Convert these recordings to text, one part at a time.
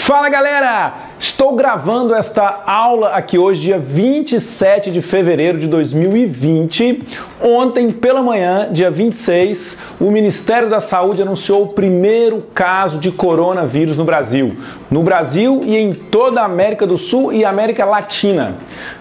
Fala galera! Estou gravando esta aula aqui hoje, dia 27 de fevereiro de 2020. Ontem pela manhã, dia 26, o Ministério da Saúde anunciou o primeiro caso de coronavírus no Brasil. No Brasil e em toda a América do Sul e América Latina.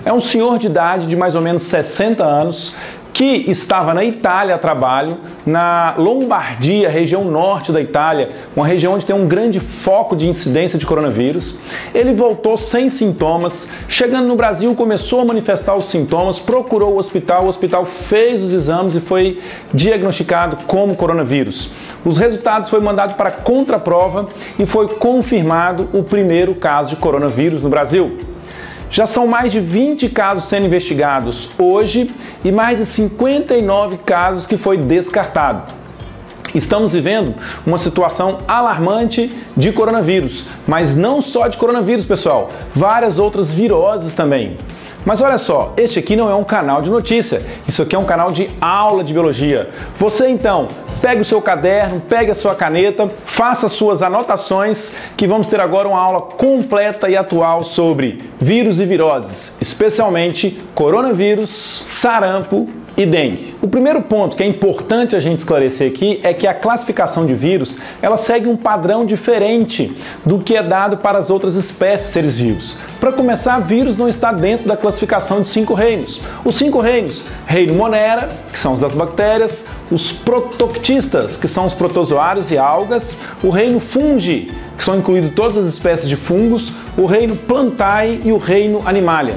É um senhor de idade de mais ou menos 60 anos, que estava na Itália a trabalho, na Lombardia, região norte da Itália, uma região onde tem um grande foco de incidência de coronavírus. Ele voltou sem sintomas, chegando no Brasil começou a manifestar os sintomas, procurou o hospital fez os exames e foi diagnosticado como coronavírus. Os resultados foram mandados para contraprova e foi confirmado o primeiro caso de coronavírus no Brasil. Já são mais de 20 casos sendo investigados hoje e mais de 59 casos que foi descartado. Estamos vivendo uma situação alarmante de coronavírus, mas não só de coronavírus, pessoal, várias outras viroses também. Mas olha só, este aqui não é um canal de notícia, isso aqui é um canal de aula de biologia. Você então, pegue o seu caderno, pegue a sua caneta, faça suas anotações, que vamos ter agora uma aula completa e atual sobre vírus e viroses, especialmente coronavírus, sarampo e dengue. O primeiro ponto que é importante a gente esclarecer aqui é que a classificação de vírus, ela segue um padrão diferente do que é dado para as outras espécies de seres vivos. Para começar, vírus não está dentro da classificação de 5 reinos. Os 5 reinos, reino Monera, que são os das bactérias, os protoctistas, que são os protozoários e algas, o reino Fungi, que são incluídos todas as espécies de fungos, o reino Plantae e o reino Animalia.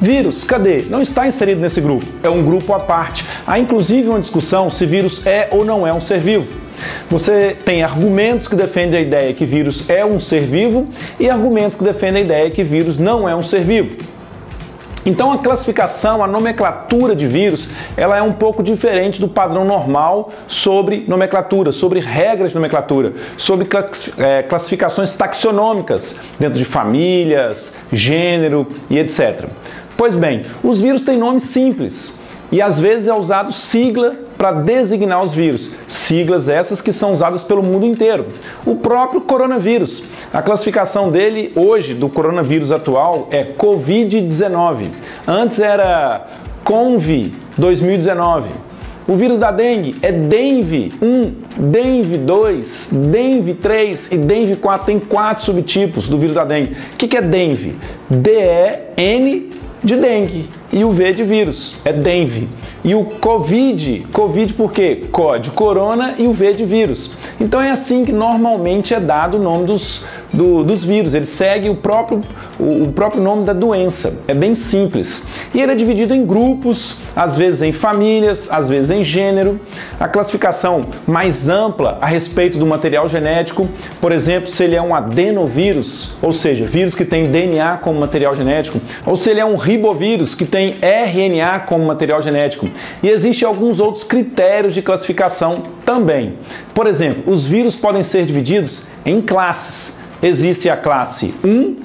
Vírus, cadê? Não está inserido nesse grupo, é um grupo à parte. Há inclusive uma discussão se vírus é ou não é um ser vivo. Você tem argumentos que defendem a ideia que vírus é um ser vivo e argumentos que defendem a ideia que vírus não é um ser vivo. Então a classificação, a nomenclatura de vírus, ela é um pouco diferente do padrão normal sobre nomenclatura, sobre regras de nomenclatura, sobre classificações taxonômicas dentro de famílias, gênero e etc. Pois bem, os vírus têm nomes simples e às vezes é usado sigla para designar os vírus, siglas essas que são usadas pelo mundo inteiro. O próprio coronavírus, a classificação dele hoje, do coronavírus atual, é Covid-19. Antes era CONV 2019. O vírus da dengue é Dengue 1, Dengue 2, Dengue 3 e Dengue 4. Tem 4 subtipos do vírus da dengue. O que é Dengue? D-E-N de dengue e o V de vírus, é dengue. E o Covid por quê? Co de corona e o V de vírus. Então é assim que normalmente é dado o nome dos vírus, ele segue o próprio nome da doença, é bem simples. E ele é dividido em grupos, às vezes em famílias, às vezes em gênero. A classificação mais ampla a respeito do material genético, por exemplo, se ele é um adenovírus, ou seja, vírus que tem DNA como material genético, ou se ele é um ribovírus que tem RNA como material genético. E existem alguns outros critérios de classificação também. Por exemplo, os vírus podem ser divididos em classes. Existe a classe 1,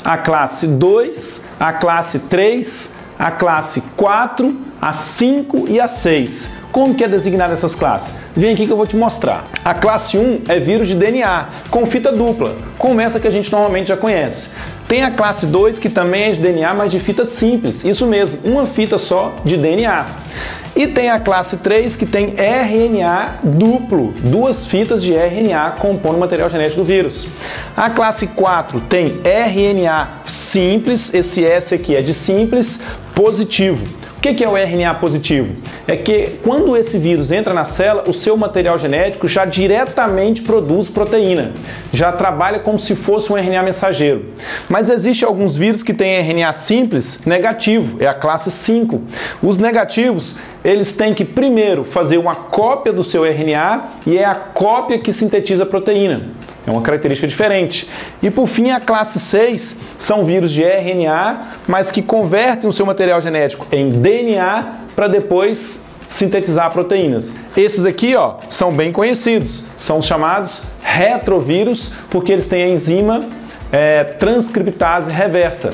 a classe 2, a classe 3, a classe 4, a 5 e a 6. Como que é designada essas classes? Vem aqui que eu vou te mostrar. A classe 1 é vírus de DNA, com fita dupla, como essa que a gente normalmente já conhece. Tem a classe 2, que também é de DNA, mas de fita simples. Isso mesmo, uma fita só de DNA. E tem a classe 3, que tem RNA duplo, 2 fitas de RNA compondo o material genético do vírus. A classe 4 tem RNA simples, esse S aqui é de simples, positivo. O que é o RNA positivo? É que quando esse vírus entra na célula, o seu material genético já diretamente produz proteína. Já trabalha como se fosse um RNA mensageiro. Mas existem alguns vírus que têm RNA simples negativo, é a classe 5. Os negativos, eles têm que primeiro fazer uma cópia do seu RNA e é a cópia que sintetiza a proteína. É uma característica diferente. E por fim, a classe 6 são vírus de RNA, mas que convertem o seu material genético em DNA para depois sintetizar proteínas. Esses aqui, ó, são bem conhecidos. São os chamados retrovírus, porque eles têm a enzima transcriptase reversa,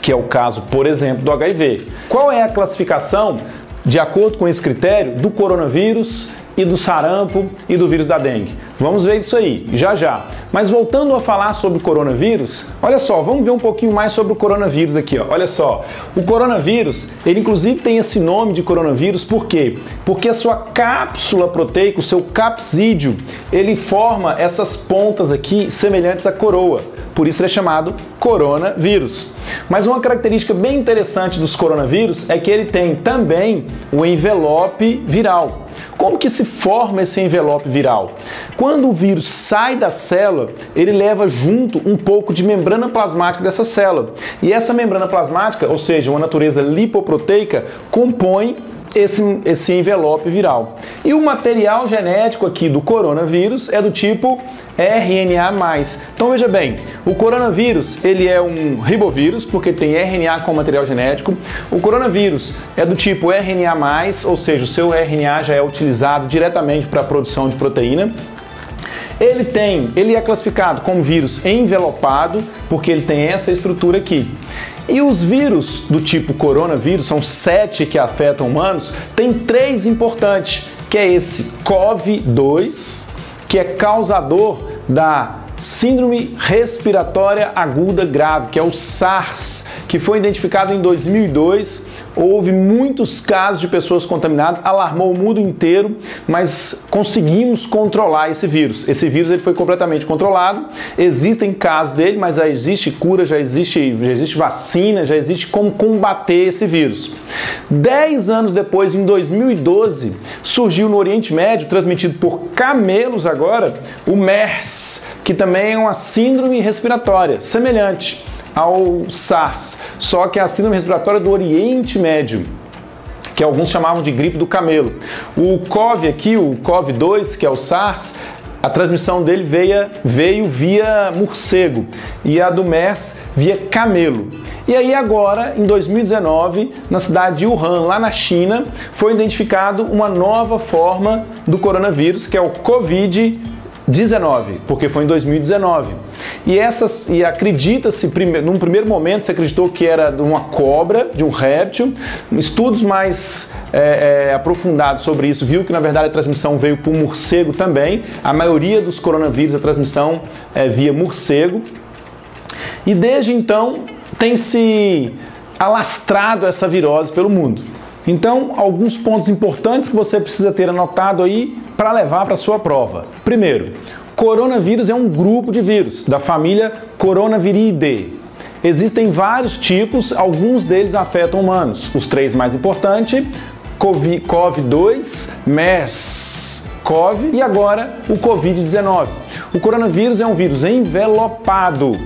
que é o caso, por exemplo, do HIV. Qual é a classificação, de acordo com esse critério, do coronavírus e do sarampo e do vírus da dengue. Vamos ver isso aí, já já. Mas voltando a falar sobre o coronavírus, olha só, vamos ver um pouquinho mais sobre o coronavírus aqui, ó. Olha só, o coronavírus, ele inclusive tem esse nome de coronavírus, por quê? Porque a sua cápsula proteica, o seu capsídeo, ele forma essas pontas aqui semelhantes à coroa. Por isso ele é chamado coronavírus. Mas uma característica bem interessante dos coronavírus é que ele tem também o envelope viral. Como que se forma esse envelope viral? Quando o vírus sai da célula, ele leva junto um pouco de membrana plasmática dessa célula. E essa membrana plasmática, ou seja, uma natureza lipoproteica, compõe esse envelope viral. E o material genético aqui do coronavírus é do tipo RNA+. Então veja bem, o coronavírus ele é um ribovírus porque tem RNA como material genético. O coronavírus é do tipo RNA+, ou seja, o seu RNA já é utilizado diretamente para a produção de proteína. Ele é classificado como vírus envelopado porque ele tem essa estrutura aqui. E os vírus do tipo coronavírus, são 7 que afetam humanos, tem 3 importantes, que é esse COV-2, que é causador da Síndrome Respiratória Aguda Grave, que é o SARS, que foi identificado em 2002. Houve muitos casos de pessoas contaminadas, alarmou o mundo inteiro, mas conseguimos controlar esse vírus. Esse vírus ele foi completamente controlado, existem casos dele, mas já existe cura, já existe vacina, já existe como combater esse vírus. 10 anos depois, em 2012, surgiu no Oriente Médio, transmitido por camelos agora, o MERS, que também é uma síndrome respiratória, semelhante ao SARS, só que é a síndrome respiratória do Oriente Médio, que alguns chamavam de gripe do camelo. O COV aqui, o COV-2, que é o SARS, a transmissão dele veio via morcego e a do MERS via camelo. E aí agora, em 2019, na cidade de Wuhan, lá na China, foi identificado uma nova forma do coronavírus, que é o Covid-19, porque foi em 2019. E acredita-se, num primeiro momento, se acreditou que era de uma cobra, de um réptil. Estudos mais aprofundados sobre isso viu que, na verdade, a transmissão veio por morcego também. A maioria dos coronavírus, a transmissão é via morcego. E desde então, tem se alastrado essa virose pelo mundo. Então, alguns pontos importantes que você precisa ter anotado aí para levar para a sua prova. Primeiro, coronavírus é um grupo de vírus da família Coronaviridae. Existem vários tipos, alguns deles afetam humanos. Os 3 mais importantes, COV-2, MERS, COV e agora o Covid-19. O coronavírus é um vírus envelopado.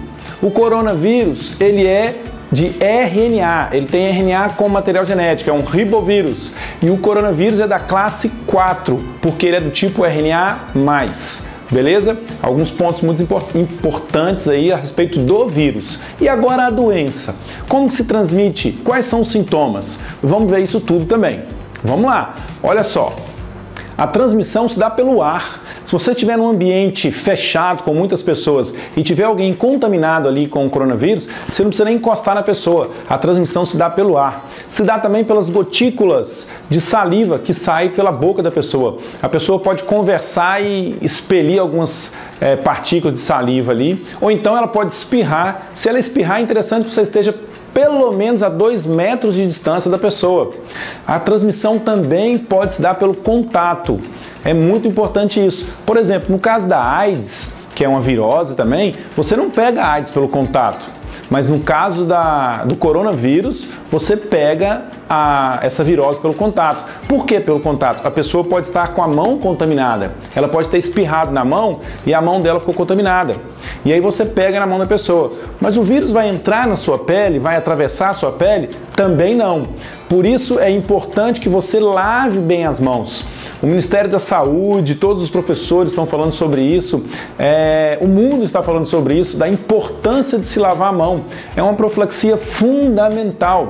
O coronavírus, ele é de RNA, ele tem RNA como material genético, é um ribovírus. E o coronavírus é da classe 4, porque ele é do tipo RNA+. Beleza? Alguns pontos muito importantes aí a respeito do vírus. E agora a doença. Como que se transmite? Quais são os sintomas? Vamos ver isso tudo também. Vamos lá. Olha só. A transmissão se dá pelo ar. Se você estiver num ambiente fechado com muitas pessoas e tiver alguém contaminado ali com o coronavírus, você não precisa nem encostar na pessoa. A transmissão se dá pelo ar. Se dá também pelas gotículas de saliva que saem pela boca da pessoa. A pessoa pode conversar e expelir algumas partículas de saliva ali, ou então ela pode espirrar. Se ela espirrar, é interessante que você esteja pelo menos a 2 metros de distância da pessoa. A transmissão também pode se dar pelo contato. É muito importante isso. Por exemplo, no caso da AIDS, que é uma virose também, você não pega a AIDS pelo contato. Mas no caso do coronavírus, você pega essa virose pelo contato. Por que pelo contato? A pessoa pode estar com a mão contaminada. Ela pode ter espirrado na mão e a mão dela ficou contaminada. E aí você pega na mão da pessoa. Mas o vírus vai entrar na sua pele, vai atravessar a sua pele? Também não. Por isso é importante que você lave bem as mãos. O Ministério da Saúde, todos os professores estão falando sobre isso, o mundo está falando sobre isso, da importância de se lavar a mão. É uma profilaxia fundamental.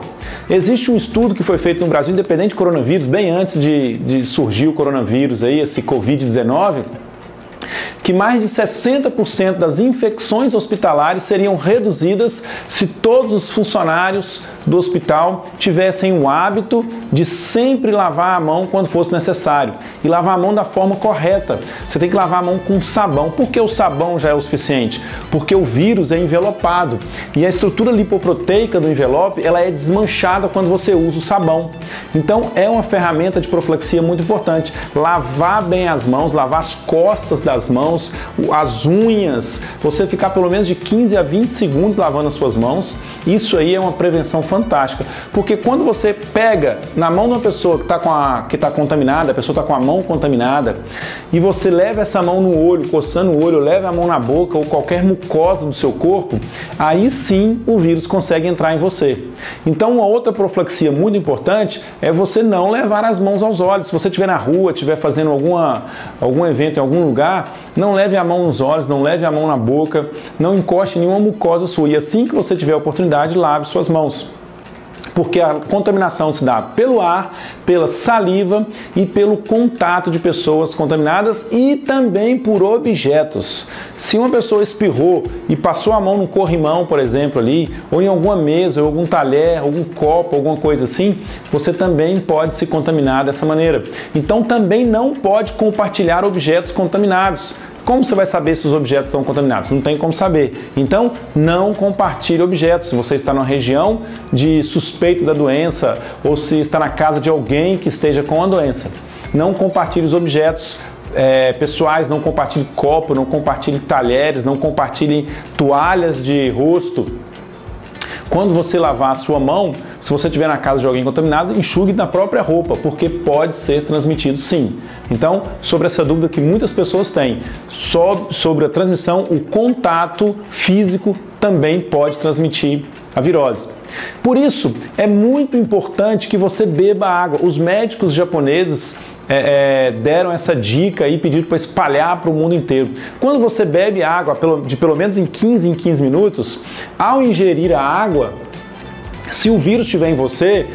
Existe um estudo que foi feito no Brasil, independente do coronavírus, bem antes de surgir o coronavírus, aí, esse Covid-19, que mais de 60% das infecções hospitalares seriam reduzidas se todos os funcionários do hospital tivessem o hábito de sempre lavar a mão quando fosse necessário. E lavar a mão da forma correta. Você tem que lavar a mão com sabão. Por que o sabão já é o suficiente? Porque o vírus é envelopado. E a estrutura lipoproteica do envelope, ela é desmanchada quando você usa o sabão. Então é uma ferramenta de profilaxia muito importante. Lavar bem as mãos, lavar as costas das mãos, as unhas, você ficar pelo menos de 15 a 20 segundos lavando as suas mãos, isso aí é uma prevenção fantástica. Porque quando você pega na mão de uma pessoa que está contaminada, a pessoa está com a mão contaminada, e você leva essa mão no olho, coçando o olho, leva a mão na boca ou qualquer mucosa do seu corpo, aí sim o vírus consegue entrar em você. Então uma outra profilaxia muito importante é você não levar as mãos aos olhos. Se você estiver na rua, estiver fazendo algum evento em algum lugar, não leve a mão nos olhos, não leve a mão na boca, não encoste nenhuma mucosa sua. E assim que você tiver a oportunidade, lave suas mãos. Porque a contaminação se dá pelo ar, pela saliva e pelo contato de pessoas contaminadas e também por objetos. Se uma pessoa espirrou e passou a mão no corrimão, por exemplo, ali, ou em alguma mesa, ou algum talher, algum copo, alguma coisa assim, você também pode se contaminar dessa maneira. Então também não pode compartilhar objetos contaminados. Como você vai saber se os objetos estão contaminados? Não tem como saber. Então, não compartilhe objetos. Se você está numa região de suspeito da doença ou se está na casa de alguém que esteja com a doença, não compartilhe os objetos pessoais, não compartilhe copo, não compartilhe talheres, não compartilhe toalhas de rosto. Quando você lavar a sua mão, se você estiver na casa de alguém contaminado, enxugue na própria roupa, porque pode ser transmitido sim. Então, sobre essa dúvida que muitas pessoas têm, sobre a transmissão, o contato físico também pode transmitir a virose. Por isso, é muito importante que você beba água. Os médicos japoneses deram essa dica e pediram para espalhar para o mundo inteiro. Quando você bebe água de pelo menos em 15 minutos, ao ingerir a água, se o vírus estiver em você,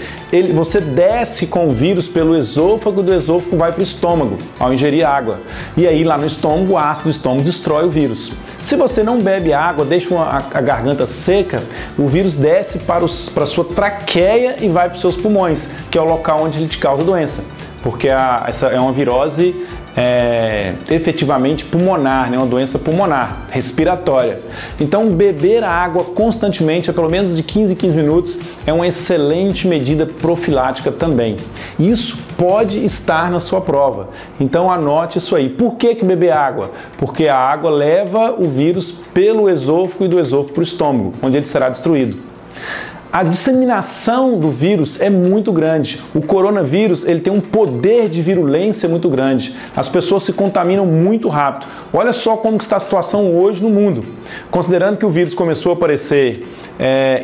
você desce com o vírus pelo esôfago, do esôfago vai para o estômago, ao ingerir água. E aí lá no estômago, o ácido do estômago destrói o vírus. Se você não bebe água, deixa a garganta seca, o vírus desce para a sua traqueia e vai para os seus pulmões, que é o local onde ele te causa doença. Porque essa é uma virose efetivamente pulmonar, né? Uma doença pulmonar, respiratória. Então, beber água constantemente, a pelo menos de 15 em 15 minutos, é uma excelente medida profilática também. Isso pode estar na sua prova. Então, anote isso aí. Por que beber água? Porque a água leva o vírus pelo esôfago e do esôfago para o estômago, onde ele será destruído. A disseminação do vírus é muito grande. O coronavírus ele tem um poder de virulência muito grande. As pessoas se contaminam muito rápido. Olha só como está a situação hoje no mundo. Considerando que o vírus começou a aparecer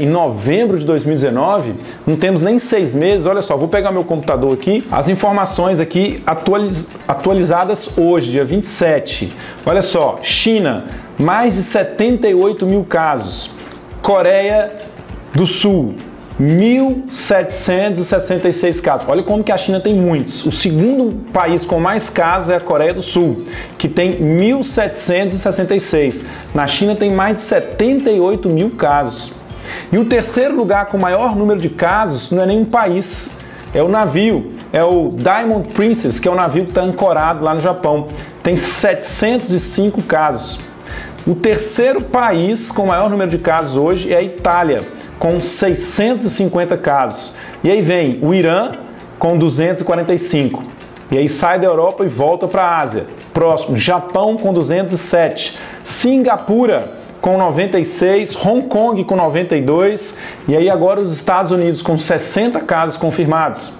em novembro de 2019, não temos nem 6 meses. Olha só, vou pegar meu computador aqui, as informações aqui atualizadas hoje, dia 27. Olha só, China, mais de 78 mil casos. Coreia do Sul, 1.766 casos. Olha como que a China tem muitos. O segundo país com mais casos é a Coreia do Sul, que tem 1.766. Na China tem mais de 78 mil casos. E o terceiro lugar com maior número de casos não é nenhum país, é o navio. É o Diamond Princess, que é o navio que está ancorado lá no Japão. Tem 705 casos. O terceiro país com maior número de casos hoje é a Itália, com 650 casos. E aí vem o Irã com 245. E aí sai da Europa e volta para a Ásia. Próximo, Japão com 207. Singapura com 96. Hong Kong com 92. E aí agora os Estados Unidos com 60 casos confirmados.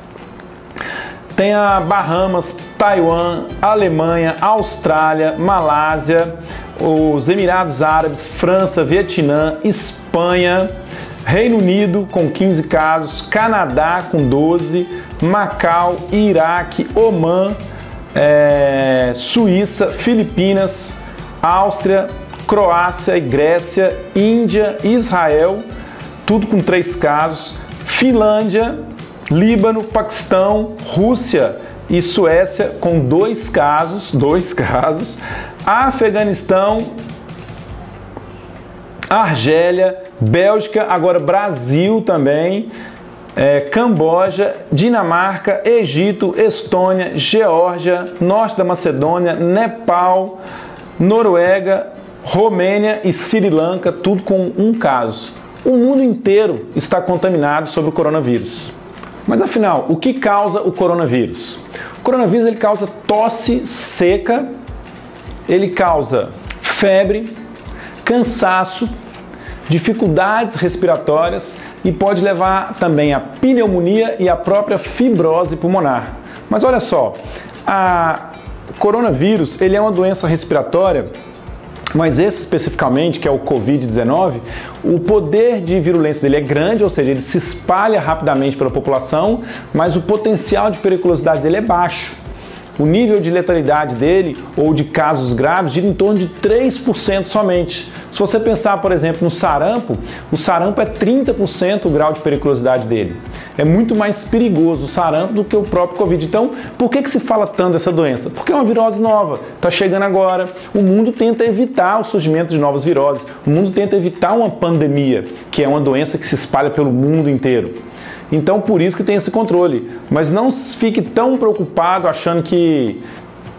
Tem a Bahamas, Taiwan, Alemanha, Austrália, Malásia, os Emirados Árabes, França, Vietnã, Espanha, Reino Unido com 15 casos, Canadá com 12, Macau, Iraque, Omã, Suíça, Filipinas, Áustria, Croácia e Grécia, Índia, Israel, tudo com 3 casos, Finlândia, Líbano, Paquistão, Rússia e Suécia com 2 casos, Afeganistão, Argélia, Bélgica, agora Brasil também, Camboja, Dinamarca, Egito, Estônia, Geórgia, Norte da Macedônia, Nepal, Noruega, Romênia e Sri Lanka, tudo com um caso. O mundo inteiro está contaminado sobre o coronavírus. Mas afinal, o que causa o coronavírus? O coronavírus ele causa tosse seca, ele causa febre, cansaço, dificuldades respiratórias e pode levar também a pneumonia e a própria fibrose pulmonar. Mas olha só, a coronavírus ele é uma doença respiratória, mas esse especificamente, que é o Covid-19, o poder de virulência dele é grande, ou seja, ele se espalha rapidamente pela população, mas o potencial de periculosidade dele é baixo. O nível de letalidade dele, ou de casos graves, gira em torno de 3% somente. Se você pensar, por exemplo, no sarampo, o sarampo é 30% o grau de periculosidade dele. É muito mais perigoso o sarampo do que o próprio Covid. Então, por que se fala tanto dessa doença? Porque é uma virose nova, está chegando agora. O mundo tenta evitar o surgimento de novas viroses. O mundo tenta evitar uma pandemia, que é uma doença que se espalha pelo mundo inteiro. Então, por isso que tem esse controle. Mas não fique tão preocupado achando que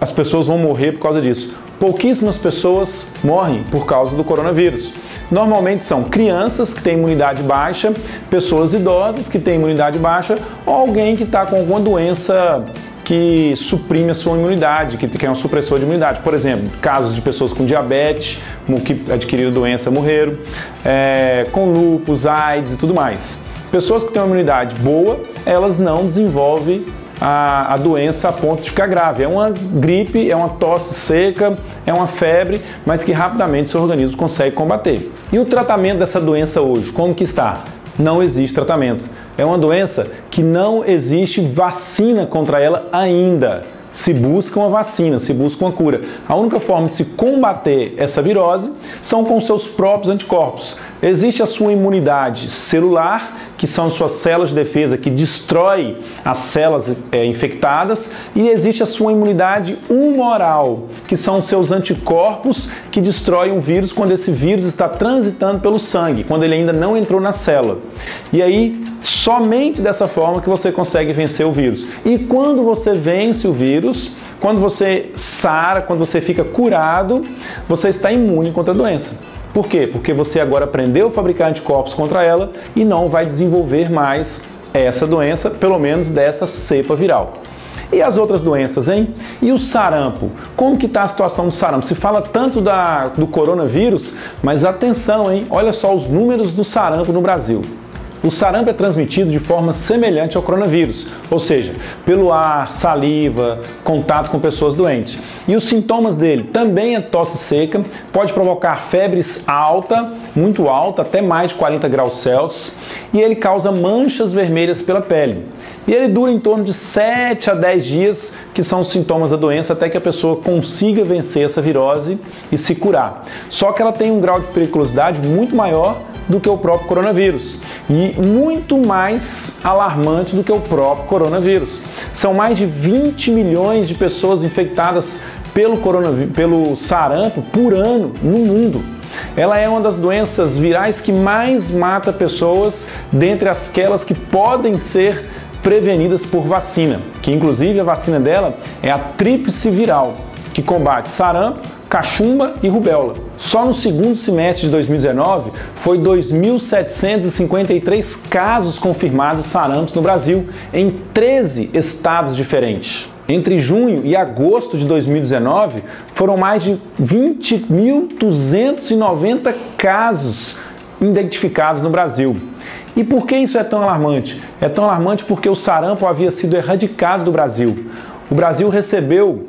as pessoas vão morrer por causa disso. Pouquíssimas pessoas morrem por causa do coronavírus. Normalmente são crianças que têm imunidade baixa, pessoas idosas que têm imunidade baixa ou alguém que está com alguma doença que suprime a sua imunidade, que é um supressor de imunidade. Por exemplo, casos de pessoas com diabetes, que adquiriram doença morreram, com lúpus, AIDS e tudo mais. Pessoas que têm uma imunidade boa, elas não desenvolvem a doença a ponto de ficar grave. É uma gripe, é uma tosse seca, é uma febre, mas que rapidamente seu organismo consegue combater. E o tratamento dessa doença hoje, como que está? Não existe tratamento. É uma doença que não existe vacina contra ela ainda. Se busca uma vacina, se busca uma cura. A única forma de se combater essa virose são com seus próprios anticorpos. Existe a sua imunidade celular, que são suas células de defesa que destrói as células infectadas, e existe a sua imunidade humoral, que são seus anticorpos que destroem um vírus quando esse vírus está transitando pelo sangue, quando ele ainda não entrou na célula. E aí, somente dessa forma que você consegue vencer o vírus. E quando você vence o vírus, quando você sara, quando você fica curado, você está imune contra a doença. Por quê? Porque você agora aprendeu a fabricar anticorpos contra ela e não vai desenvolver mais essa doença, pelo menos dessa cepa viral. E as outras doenças, hein? E o sarampo? Como que está a situação do sarampo? Se fala tanto do coronavírus, mas atenção, hein? Olha só os números do sarampo no Brasil. O sarampo é transmitido de forma semelhante ao coronavírus, ou seja, pelo ar, saliva, contato com pessoas doentes. E os sintomas dele também é tosse seca, pode provocar febres alta, muito alta, até mais de 40 graus Celsius, e ele causa manchas vermelhas pela pele. E ele dura em torno de 7 a 10 dias, que são os sintomas da doença, até que a pessoa consiga vencer essa virose e se curar. Só que ela tem um grau de periculosidade muito maior do que o próprio coronavírus e muito mais alarmante do que o próprio coronavírus. São mais de 20 milhões de pessoas infectadas pelo sarampo por ano no mundo. Ela é uma das doenças virais que mais mata pessoas dentre aquelas que podem ser prevenidas por vacina, que inclusive a vacina dela é a tríplice viral, que combate sarampo, cachumba e rubéola. Só no segundo semestre de 2019 foi 2.753 casos confirmados de sarampo no Brasil, em 13 estados diferentes. Entre junho e agosto de 2019 foram mais de 20.290 casos identificados no Brasil. E por que isso é tão alarmante? É tão alarmante porque o sarampo havia sido erradicado do Brasil. O Brasil recebeu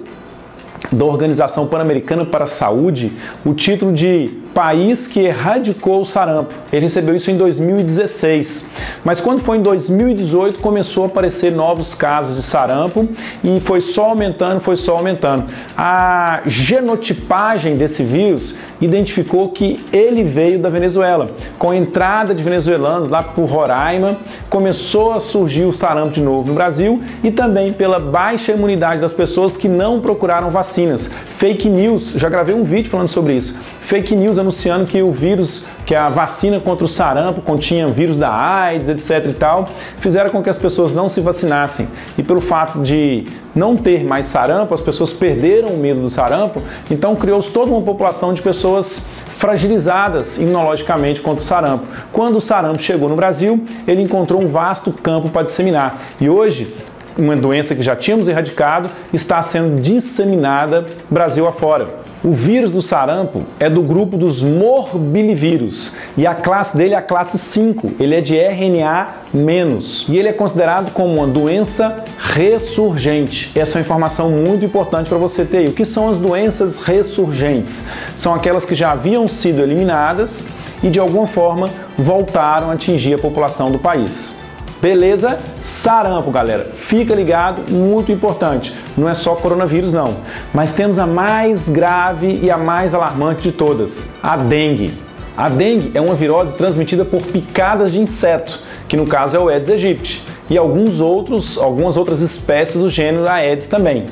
da Organização Pan-Americana para a Saúde o título de país que erradicou o sarampo. Ele recebeu isso em 2016. Mas quando foi em 2018 começou a aparecer novos casos de sarampo e foi só aumentando, foi só aumentando. A genotipagem desse vírus identificou que ele veio da Venezuela. Com a entrada de venezuelanos lá por Roraima, começou a surgir o sarampo de novo no Brasil e também pela baixa imunidade das pessoas que não procuraram vacinas. Fake news, já gravei um vídeo falando sobre isso. Fake news anunciando que o vírus, que a vacina contra o sarampo continha vírus da AIDS, etc e tal, fizeram com que as pessoas não se vacinassem. E pelo fato de não ter mais sarampo, as pessoas perderam o medo do sarampo, então criou-se toda uma população de pessoas fragilizadas imunologicamente contra o sarampo. Quando o sarampo chegou no Brasil, ele encontrou um vasto campo para disseminar. E hoje, uma doença que já tínhamos erradicado está sendo disseminada Brasil afora. O vírus do sarampo é do grupo dos morbilivírus e a classe dele é a classe 5, ele é de RNA-, e ele é considerado como uma doença ressurgente. Essa é uma informação muito importante para você ter aí. O que são as doenças ressurgentes? São aquelas que já haviam sido eliminadas e de alguma forma voltaram a atingir a população do país. Beleza? Sarampo, galera. Fica ligado, muito importante. Não é só coronavírus, não. Mas temos a mais grave e a mais alarmante de todas, a dengue. A dengue é uma virose transmitida por picadas de insetos, que no caso é o Aedes aegypti, e algumas outras espécies do gênero Aedes também.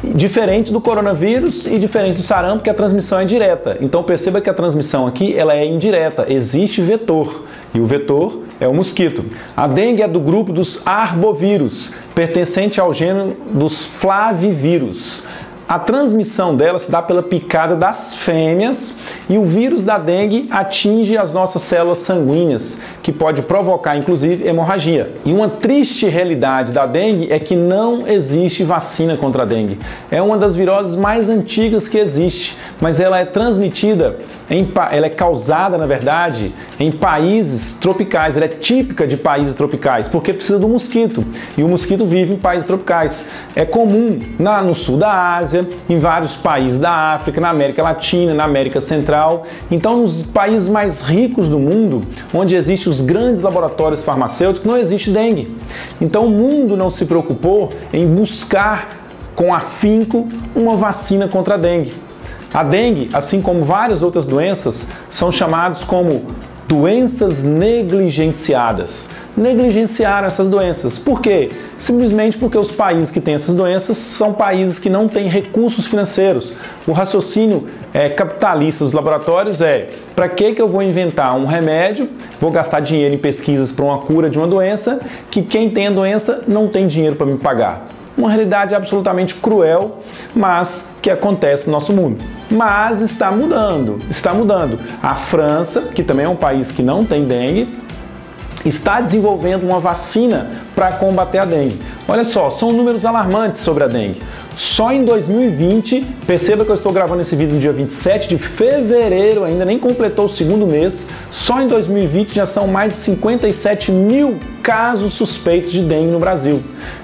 Diferente do coronavírus e diferente do sarampo, que a transmissão é direta. Então perceba que a transmissão aqui ela é indireta, existe vetor, e o vetor é o mosquito. A dengue é do grupo dos arbovírus, pertencente ao gênero dos flavivírus. A transmissão dela se dá pela picada das fêmeas e o vírus da dengue atinge as nossas células sanguíneas, que pode provocar, inclusive, hemorragia. E uma triste realidade da dengue é que não existe vacina contra a dengue. É uma das viroses mais antigas que existe, mas ela é transmitida, ela é causada, na verdade, em países tropicais. Ela é típica de países tropicais, porque precisa do mosquito. E o mosquito vive em países tropicais. É comum no sul da Ásia, em vários países da África, na América Latina, na América Central. Então, nos países mais ricos do mundo, onde existem os grandes laboratórios farmacêuticos, não existe dengue. Então, o mundo não se preocupou em buscar com afinco uma vacina contra a dengue. A dengue, assim como várias outras doenças, são chamadas como doenças negligenciadas. Negligenciaram essas doenças. Por quê? Simplesmente porque os países que têm essas doenças são países que não têm recursos financeiros. O raciocínio capitalista dos laboratórios é: para que eu vou inventar um remédio, vou gastar dinheiro em pesquisas para uma cura de uma doença, que quem tem a doença não tem dinheiro para me pagar? Uma realidade absolutamente cruel, mas que acontece no nosso mundo. Mas está mudando, está mudando. A França, que também é um país que não tem dengue, está desenvolvendo uma vacina para combater a dengue. Olha só, são números alarmantes sobre a dengue. Só em 2020, perceba que eu estou gravando esse vídeo no dia 27 de fevereiro, ainda nem completou o segundo mês, só em 2020 já são mais de 57 mil casos suspeitos de dengue no Brasil.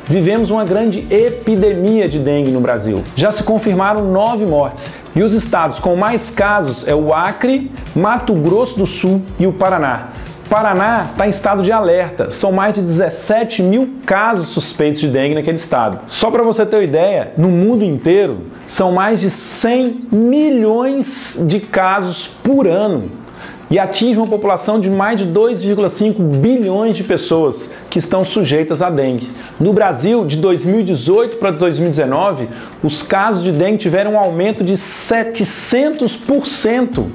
Vivemos uma grande epidemia de dengue no Brasil. Já se confirmaram 9 mortes. E os estados com mais casos é o Acre, Mato Grosso do Sul e o Paraná. Paraná está em estado de alerta, são mais de 17 mil casos suspeitos de dengue naquele estado. Só para você ter uma ideia, no mundo inteiro são mais de 100 milhões de casos por ano e atinge uma população de mais de 2,5 bilhões de pessoas que estão sujeitas à dengue. No Brasil, de 2018 para 2019, os casos de dengue tiveram um aumento de 700%.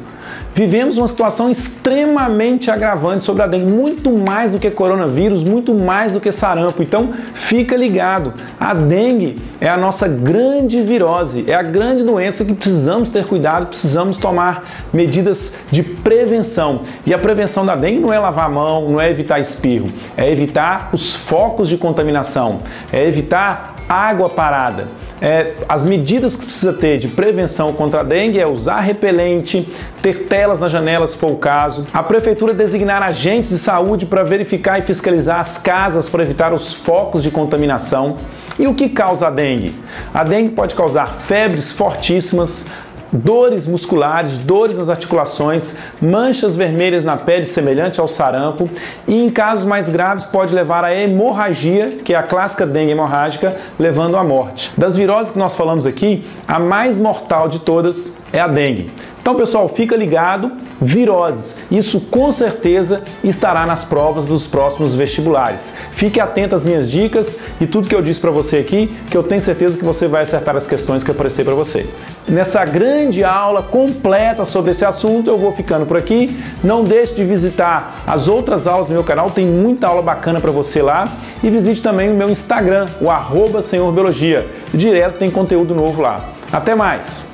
Vivemos uma situação extremamente agravante sobre a dengue, muito mais do que coronavírus, muito mais do que sarampo. Então, fica ligado. A dengue é a nossa grande virose, é a grande doença que precisamos ter cuidado, precisamos tomar medidas de prevenção. E a prevenção da dengue não é lavar a mão, não é evitar espirro, é evitar os focos de contaminação, é evitar água parada. As medidas que precisa ter de prevenção contra a dengue é usar repelente, ter telas nas janelas se for o caso, a prefeitura designar agentes de saúde para verificar e fiscalizar as casas para evitar os focos de contaminação. E o que causa a dengue? A dengue pode causar febres fortíssimas, dores musculares, dores nas articulações, manchas vermelhas na pele semelhante ao sarampo e, em casos mais graves, pode levar à hemorragia, que é a clássica dengue hemorrágica, levando à morte. Das viroses que nós falamos aqui, a mais mortal de todas é a dengue. Então, pessoal, fica ligado, viroses. Isso com certeza estará nas provas dos próximos vestibulares. Fique atento às minhas dicas e tudo que eu disse para você aqui, que eu tenho certeza que você vai acertar as questões que eu aparecer para você. Nessa grande aula completa sobre esse assunto, eu vou ficando por aqui. Não deixe de visitar as outras aulas do meu canal, tem muita aula bacana para você lá. E visite também o meu Instagram, o @senhorbiologia. Direto tem conteúdo novo lá. Até mais!